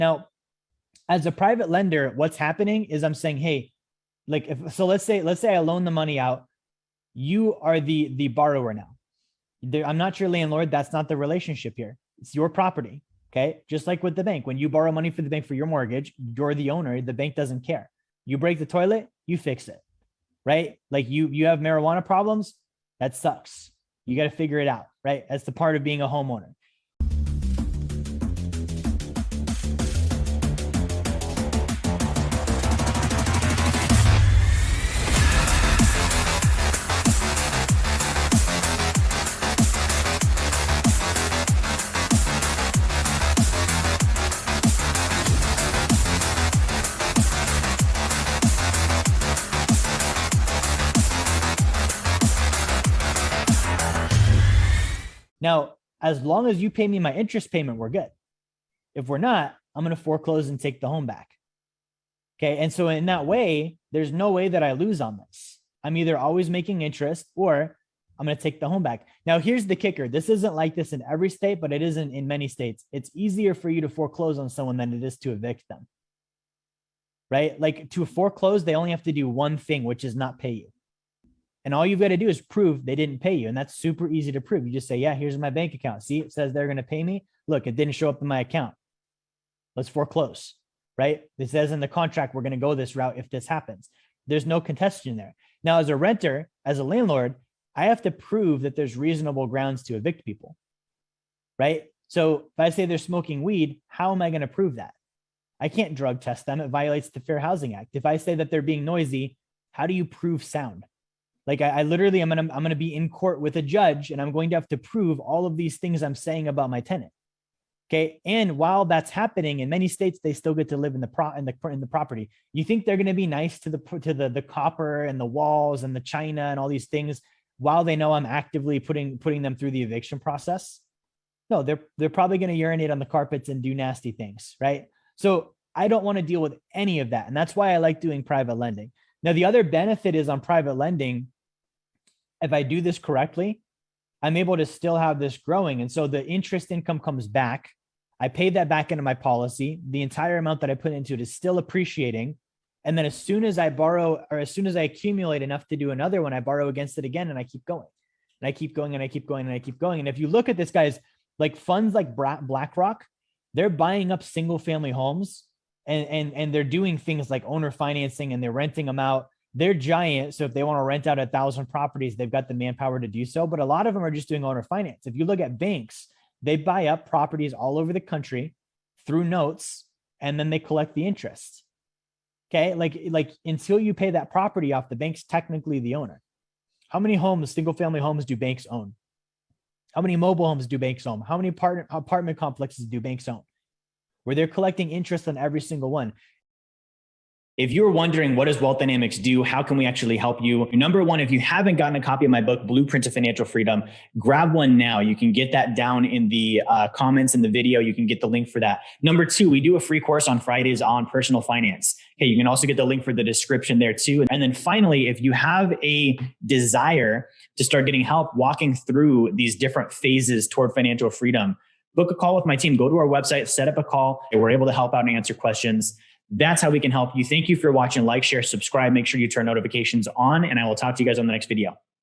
Now, as a private lender, what's happening is I'm saying, hey, like let's say I loan the money out. You are the borrower now. I'm not your landlord. That's not the relationship here. It's your property. Okay. Just like with the bank, when you borrow money for the bank for your mortgage, you're the owner. The bank doesn't care. You break the toilet, you fix it, right? Like you have marijuana problems. That sucks. You got to figure it out, right? That's the part of being a homeowner. Now, as long as you pay me my interest payment, we're good. If we're not, I'm going to foreclose and take the home back. Okay. And so in that way, there's no way that I lose on this. I'm either always making interest or I'm going to take the home back. Now, here's the kicker. This isn't like this in every state, but it isn't in many states. It's easier for you to foreclose on someone than it is to evict them. Right? Like to foreclose, they only have to do one thing, which is not pay you. And all you've got to do is prove they didn't pay you. And that's super easy to prove. You just say, yeah, here's my bank account. See, it says they're going to pay me. Look, it didn't show up in my account. Let's foreclose, right? It says in the contract, we're going to go this route if this happens. There's no contestation there. Now, as a renter, as a landlord, I have to prove that there's reasonable grounds to evict people, right? So if I say they're smoking weed, how am I going to prove that? I can't drug test them. It violates the Fair Housing Act. If I say that they're being noisy, how do you prove sound? Like I literally, I'm going to be in court with a judge and I'm going to have to prove all of these things I'm saying about my tenant. Okay. And while that's happening in many states, they still get to live in the property. You think they're going to be nice to the copper and the walls and the china and all these things while they know I'm actively putting them through the eviction process? No, they're probably going to urinate on the carpets and do nasty things. Right. So I don't want to deal with any of that. And that's why I like doing private lending. Now, the other benefit is on private lending, if I do this correctly, I'm able to still have this growing. And so the interest income comes back. I pay that back into my policy. The entire amount that I put into it is still appreciating. And then as soon as I borrow, or as soon as I accumulate enough to do another one, I borrow against it again and I keep going. And I keep going and I keep going and I keep going. And if you look at this, guys, like funds like BlackRock, they're buying up single family homes and they're doing things like owner financing and they're renting them out. They're giant. So if they want to rent out 1,000 properties, they've got the manpower to do so. But a lot of them are just doing owner finance. If you look at banks, they buy up properties all over the country through notes, and then they collect the interest. Okay. Like until you pay that property off, the bank's technically the owner. How many homes, single family homes, do banks own? How many mobile homes do banks own? How many apartment complexes do banks own? Where they're collecting interest on every single one. If you're wondering, what does Wealth DynamX do? How can we actually help you? Number one, if you haven't gotten a copy of my book, Blueprint to Financial Freedom, grab one now. You can get that down in the comments in the video. You can get the link for that. Number two, we do a free course on Fridays on personal finance. Okay, you can also get the link for the description there too. And then finally, if you have a desire to start getting help walking through these different phases toward financial freedom, book a call with my team. Go to our website, set up a call. We're able to help out and answer questions. That's how we can help you. Thank you for watching. Like, share, subscribe. Make sure you turn notifications on, and I will talk to you guys on the next video.